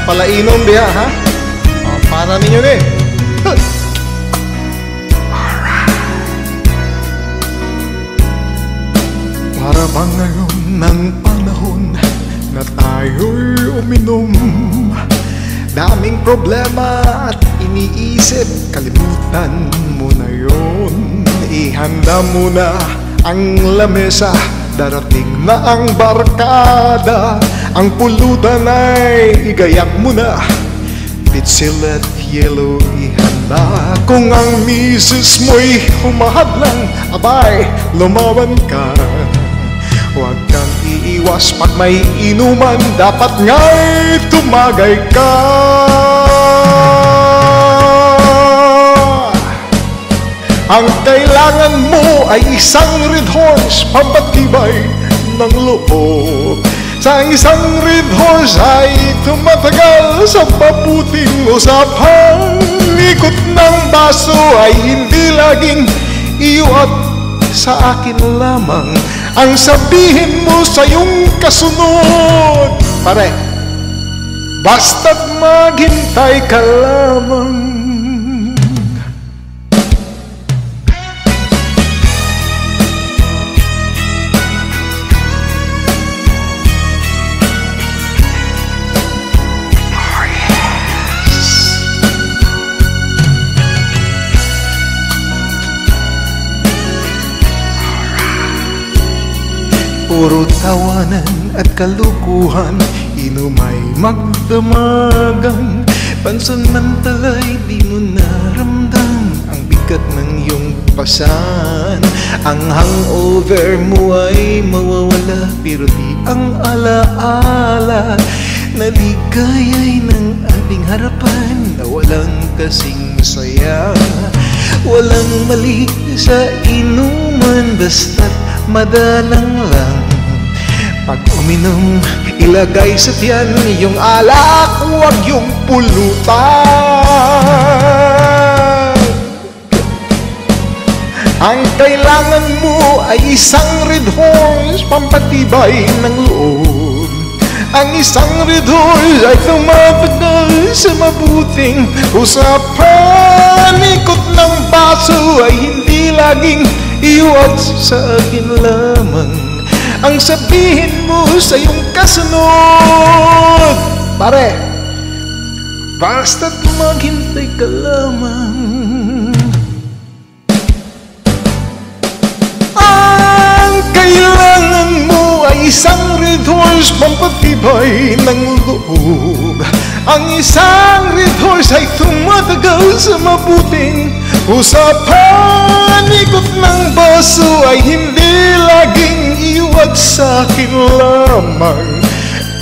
Napalainom diha ha. Para ninyo ni. Para bang ngayon ng panahon na tayo'y uminom, daming problema at iniisip, kalimutan mo na yun. Ihanda mo na ang lamesa, darating na ang barkada. Ang pulutan ay igayak mo na, bitsil at yelo ihanda. Kung ang misis mo'y humahadlang, abay, lumaban ka. Huwag kang iiwas pag may inuman, dapat nga'y tumagay ka. Ang kailangan mo ay isang red horse, pampatibay ng loob. Sa isang red horse ay tumatagal sa mabuting usapan. Ikot ng baso ay hindi laging iyo at sa akin lamang ang sabihin mo sa iyong kasunod. Pare, basta't maghintay ka lamang. Puro tawanan at kalukuhan, inom ay magdamagan. Pansamantala'y di mo naramdam ang bigat ng iyong pasan. Ang hangover mo ay mawawala, pero di ang alaala na ligaya'y ng ating harapan, na walang kasing saya. Walang mali sa inuman, basta't madalang lang. Pag uminom, ilagay sa tiyan yung alak, huwag yung pulutan. Ang kailangan mo ay isang red horse, pampatibay ng loob. Ang isang red horse ay tumatagal sa mabuting usapan. Ikot ng baso ay hindi laging iyo at sa akin lamang ang sabihin mo sa iyong kasunod. Pare, basta't maghintay ka lamang. Ang kailangan mo ay isang red horse, pampatibay ng loob. Ang isang red horse ay tumatagal sa mabuting usapan. Ikot ng baso ay hindi laging iyo at sa akin lamang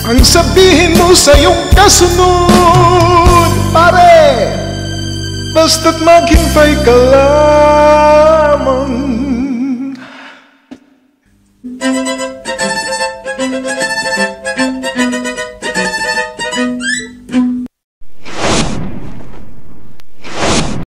ang sabihin mo sa iyong kasunod. Pare, basta't maghintay ka lamang.